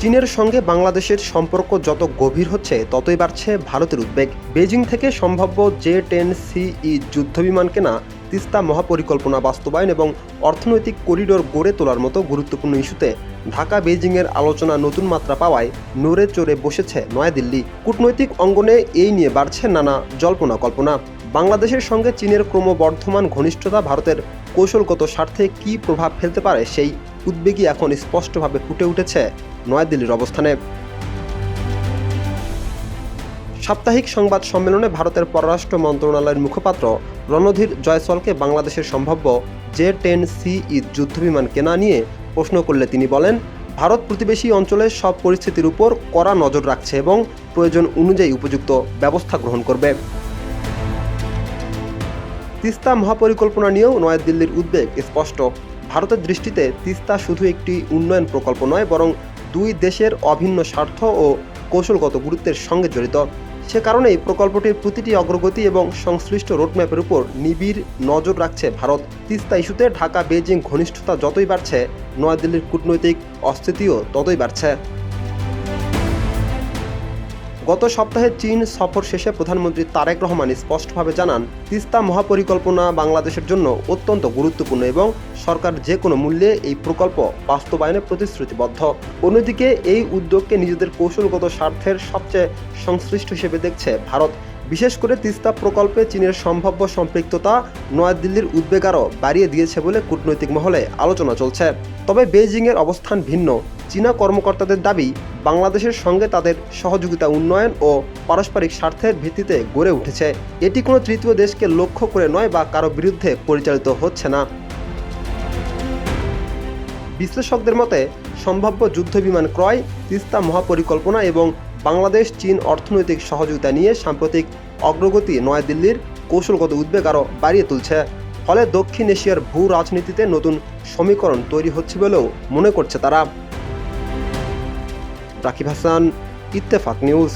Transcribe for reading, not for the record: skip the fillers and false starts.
চীনের সঙ্গে বাংলাদেশের সম্পর্ক যত গভীর হচ্ছে ততই বাড়ছে ভারতের উদ্বেগ। বেজিং থেকে সম্ভাব্য জে-10 যুদ্ধবিমান কেনা, তিস্তা মহাপরিকল্পনা বাস্তবায়ন এবং অর্থনৈতিক করিডোর গড়ে তোলার মতো গুরুত্বপূর্ণ ইস্যুতে ঢাকা বেজিংয়ের আলোচনা নতুন মাত্রা পাওয়ায় নড়ে চড়ে বসেছে নয়াদিল্লি। কূটনৈতিক অঙ্গনে এই নিয়ে বাড়ছে নানা জল্পনা কল্পনা। বাংলাদেশের সঙ্গে চীনের ক্রমবর্ধমান ঘনিষ্ঠতা ভারতের কৌশলগত স্বার্থে কী প্রভাব ফেলতে পারে সেই উদ্বেগই এখন স্পষ্টভাবে ফুটে উঠেছে নয়াদিল্লির অবস্থানে। সাপ্তাহিক সংবাদ সম্মেলনে ভারতের পররাষ্ট্র মন্ত্রণালয়ের মুখপাত্র রণধীর জয়সওয়ালকে বাংলাদেশের সম্ভাব্য জে-10 যুদ্ধবিমান কেনা নিয়ে প্রশ্ন করলে তিনি বলেন, ভারত প্রতিবেশী অঞ্চলের সব পরিস্থিতির উপর কড়া নজর রাখছে এবং প্রয়োজন অনুযায়ী উপযুক্ত ব্যবস্থা গ্রহণ করবে। তিস্তা মহাপরিকল্পনা নিয়েও নয়াদিল্লির উদ্বেগ স্পষ্ট। ভারতের দৃষ্টিতে তিস্তা শুধু একটি উন্নয়ন প্রকল্প নয়, বরং দুই দেশের অভিন্ন স্বার্থ ও কৌশলগত গুরুত্বের সঙ্গে জড়িত। সে কারণেই প্রকল্পটির প্রতিটি অগ্রগতি এবং সংশ্লিষ্ট রোডম্যাপের উপর নিবিড় নজর রাখছে ভারত। তিস্তা ইস্যুতে ঢাকা বেজিং ঘনিষ্ঠতা যতই বাড়ছে, নয়াদিল্লির কূটনৈতিক অস্থিতিও ততই বাড়ছে। গত সপ্তাহে চীন সফর শেষে প্রধানমন্ত্রী তারেক রহমান স্পষ্টভাবে জানান, তিস্তা মহাপরিকল্পনা বাংলাদেশের জন্য অত্যন্ত গুরুত্বপূর্ণ এবং সরকার যে কোনো মূল্যে এই প্রকল্প বাস্তবায়নে প্রতিশ্রুতিবদ্ধ। অন্যদিকে এই উদ্যোগকে নিজেদের কৌশলগত স্বার্থের সবচেয়ে সংশ্লিষ্ট হিসেবে দেখছে ভারত। বিশেষ করে তিস্তা প্রকল্পে চীনের সম্ভাব্য সম্পৃক্ততা নয়াদিল্লির উদ্বেগ আরও বাড়িয়ে দিয়েছে বলে কূটনৈতিক মহলে আলোচনা চলছে। তবে বেইজিংয়ের অবস্থান ভিন্ন। চীনা কর্মকর্তাদের দাবি, বাংলাদেশের সঙ্গে তাদের সহযোগিতা উন্নয়ন ও পারস্পরিক স্বার্থের ভিত্তিতে গড়ে উঠেছে। এটি কোনো তৃতীয় দেশকে লক্ষ্য করে নয় বা কারো বিরুদ্ধে পরিচালিত হচ্ছে না। বিশ্লেষকদের মতে, সম্ভাব্য যুদ্ধবিমান ক্রয়, তিস্তা মহাপরিকল্পনা এবং বাংলাদেশ চীন অর্থনৈতিক সহযোগিতা নিয়ে সাম্প্রতিক অগ্রগতি নয়াদিল্লির কৌশলগত উদ্বেগ আরও বাড়িয়ে তুলছে। ফলে দক্ষিণ এশিয়ার ভূ রাজনীতিতে নতুন সমীকরণ তৈরি হচ্ছে বলেও মনে করছে তারা। রাকিব হাসান, ইত্তেফাক নিউজ।